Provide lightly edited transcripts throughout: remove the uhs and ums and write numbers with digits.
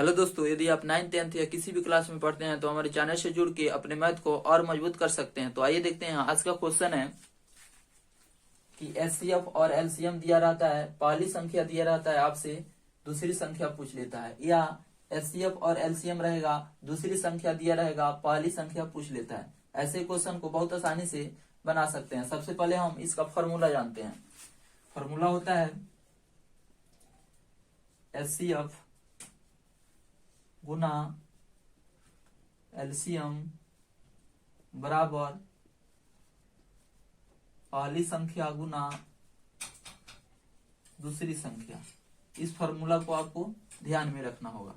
Hello दोस्तों, यदि आप 9th 10th या किसी भी क्लास में पढ़ते हैं तो हमारे चैनल से जुड़ के अपने मैथ को और मजबूत कर सकते हैं। तो आइए देखते हैं। आज का क्वेश्चन है कि एचसीएफ और एलसीएम दिया रहता है, पहली संख्या दिया रहता है, आपसे दूसरी संख्या पूछ लेता है, या एचसीएफ और एलसीएम रहेगा, दूसरी संख्या दिया रहेगा, पहली संख्या पूछ लेता है। ऐसे क्वेश्चन को बहुत आसानी से बना सकते हैं। सबसे पहले हम इसका फॉर्मूला जानते हैं। फॉर्मूला होता है एचसीएफ गुना एलसीएम बराबर पहली संख्या गुना दूसरी संख्या। इस फॉर्मूला को आपको ध्यान में रखना होगा।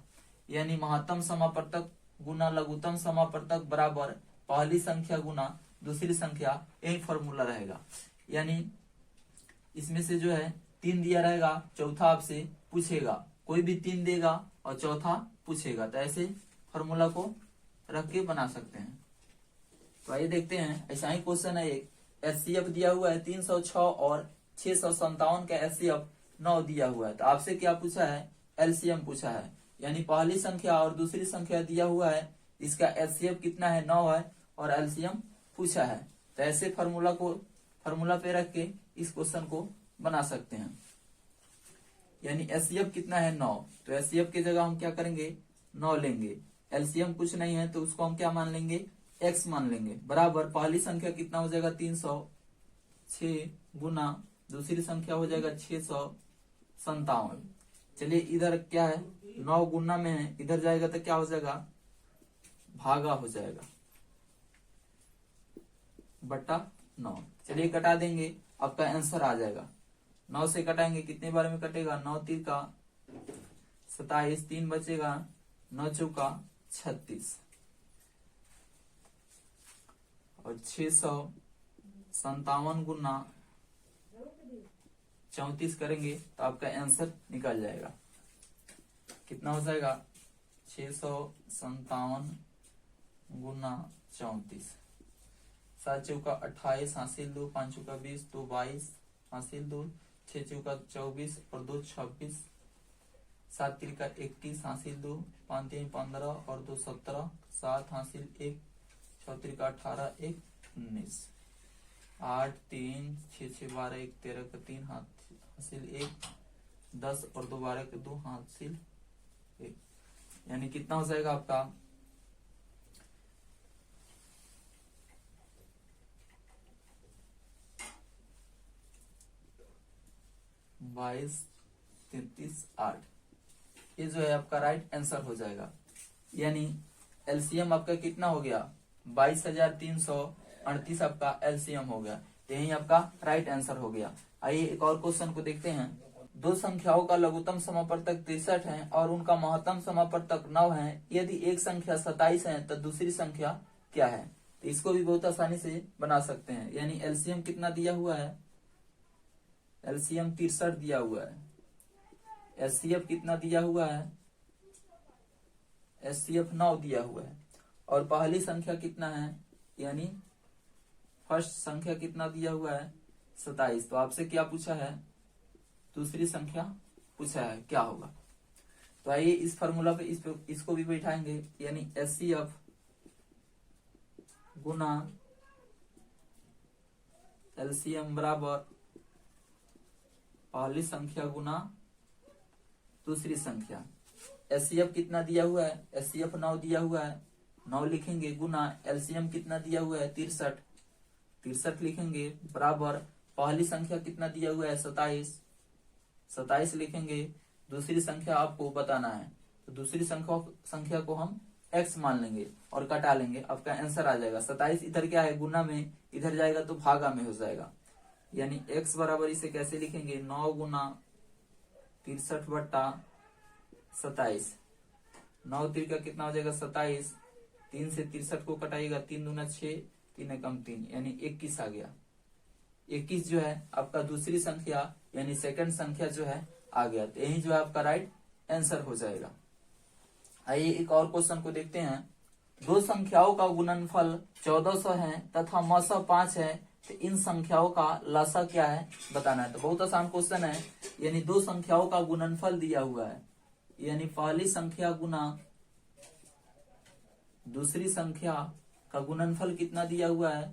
यानी महत्तम समापवर्तक गुना लघुत्तम समापवर्तक बराबर पहली संख्या गुना दूसरी संख्या, यही फॉर्मूला रहेगा। यानी इसमें से जो है 3 दिया रहेगा, चौथा आपसे पूछेगा, कोई भी 3 देगा और चौथा पूछेगा। तो ऐसे फॉर्मूला को रख के बना सकते हैं। तो आइए देखते हैं। ऐसा ही क्वेश्चन है एक, एचसीएफ दिया हुआ है 306 और 657 का एचसीएफ 9 दिया हुआ है। तो आपसे क्या पूछा है? एलसीएम पूछा है। यानी पहली संख्या और दूसरी संख्या दिया हुआ है, इसका एचसीएफ कितना है? 9 है, और एलसीएम पूछा है। तो ऐसे फॉर्मूला पे रख के इस क्वेश्चन को बना सकते हैं। यानी एचसीएफ कितना है? 9। तो एचसीएफ की जगह हम क्या करेंगे? 9 लेंगे। एलसीएम कुछ नहीं है तो उसको हम क्या मान लेंगे? x मान लेंगे। बराबर पहली संख्या कितना हो जाएगा? 306 गुना दूसरी संख्या हो जाएगा 657। चलिए इधर क्या है? 9 गुना में है, इधर जाएगा तो क्या हो जाएगा? भागा हो जाएगा, बटा 9। चलिए कटा देंगे, आपका आंसर आ जाएगा। 9 से कटाएंगे, कितने बार में कटेगा? 9 3 का 27, 3 बचेगा, 9 चौका 36, और 657 गुना 34 करेंगे तो आपका आंसर निकल जाएगा। कितना हो जाएगा? 657 गुना 34। 7 चौका 28 हासिल 2, 5 चौका 20, 2 22 हासिल 2, 6 चौका 24 और 2 26, 7 तिरका 21 हासिल 2, 5 3 15 और 2 17, 7 हासिल 1, 6 तिरका 18, 1 19, 8 3 6 6 12 1 13 का 3 हासिल 1, 10 और 2 12 के 2 हासिल 1। यानी कितना हो जाएगा आपका? बाईस 33 8। ये जो है आपका राइट आंसर हो जाएगा। यानी एलसीएम आपका कितना हो गया? 22,338 आपका एलसीएम हो गया। यही आपका राइट आंसर हो गया। आइए एक और क्वेश्चन को देखते हैं। दो संख्याओं का लघुत्तम समापवर्तक 63 है और उनका महत्तम समापवर्तक 9 है। यदि एक संख्या 27 है तो दूसरी संख्या क्या है? तो इसको भी बहुत आसानी से बना सकते हैं। यानी एलसीएम कितना दिया हुआ है? एलसीएम 63 दिया हुआ है। एचसीएफ कितना दिया हुआ है? एचसीएफ 9 दिया हुआ है। और पहली संख्या कितना है? यानी फर्स्ट संख्या कितना दिया हुआ है? 27। तो आपसे क्या पूछा है? दूसरी संख्या पूछा है, क्या होगा? तो आइए इस फॉर्मूला पे इसको भी बैठाएंगे। यानी एचसीएफ गुना एलसीएम बराबर पहली संख्या गुना दूसरी संख्या। एचसीएफ कितना दिया हुआ है? एचसीएफ 9 दिया हुआ है, 9 लिखेंगे, गुना एलसीएम कितना दिया हुआ है? 63 लिखेंगे, बराबर पहली संख्या कितना दिया हुआ है? 27 लिखेंगे। दूसरी संख्या आपको बताना है, तो दूसरी संख्या को हम x मान लेंगे और कटा लेंगे, आपका आंसर आ जाएगा। 27 इधर क्या है? गुना में, इधर जाएगा तो भागा में हो जाएगा। यानी x बराबर इसे कैसे लिखेंगे? 9 गुना 63 बट्टा 27। 9 3 का कितना हो जाएगा? 27। 3 से 63 को कटाइएगा, 3 दूना 6, 3 एकम 3, यानी 21 आ गया। 21 जो है आपका दूसरी संख्या यानी सेकंड संख्या जो है आ गया। तो यही जो है आपका राइट आंसर हो जाएगा। आइए एक और क्वेश्चन को देखते हैं। दो संख्याओं का गुणनफल 1400 है तथा मसा 5 है, तो इन संख्याओं का लसा क्या है बताना है। तो बहुत आसान क्वेश्चन है। यानी दो संख्याओं का गुणनफल दिया हुआ है, यानी पहली संख्या गुना दूसरी संख्या का गुणनफल कितना दिया हुआ है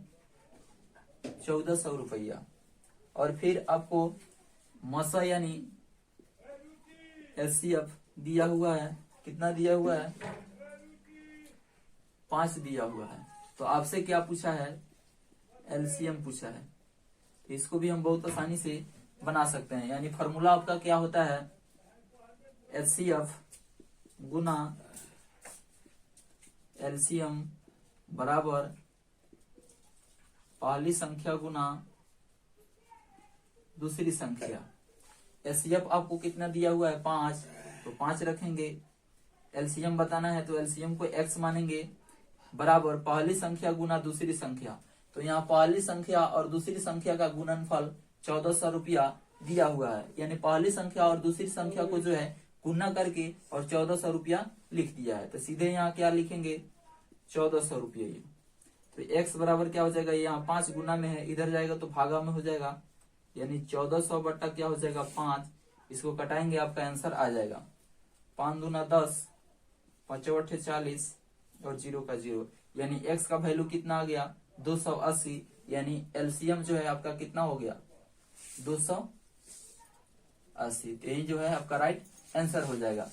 1400 रुपया। और फिर आपको मसा यानी एचसीएफ दिया हुआ है, कितना दिया हुआ है 5 दिया हुआ है। तो आपसे क्या पूछा है एलसीएम पूछा है। तो इसको भी हम बहुत आसानी से बना सकते हैं। यानी फॉर्मूला आपका क्या होता है एचसीएफ गुना एलसीएम बराबर पहली संख्या गुना दूसरी संख्या। एचसीएफ आपको कितना दिया हुआ है 5, तो 5 रखेंगे। एलसीएम बताना है तो एलसीएम को x मानेंगे बराबर पहली संख्या गुना दूसरी संख्या। तो यहाँ पहली संख्या और दूसरी संख्या का गुणनफल 1400 रुपया दिया हुआ है। यानी पहली संख्या और दूसरी संख्या को जो है गुना करके और 1400 रुपया लिख दिया है। तो सीधे यहाँ क्या लिखेंगे 1400 रुपये। तो x बराबर क्या हो जाएगा, यहाँ 5 गुना में है, इधर जाएगा तो भागा में हो जाएगा। यानी 1400 बट्टा क्या हो जाएगा 5। इसको कटाएंगे आपका आंसर आ जाएगा 5 दूना 10, 5 8 40 और 0 का 0। यानी x का वैल्यू कितना आ गया 280। यानी एलसीएम जो है आपका कितना हो गया 280। यही जो है आपका राइट आंसर हो जाएगा।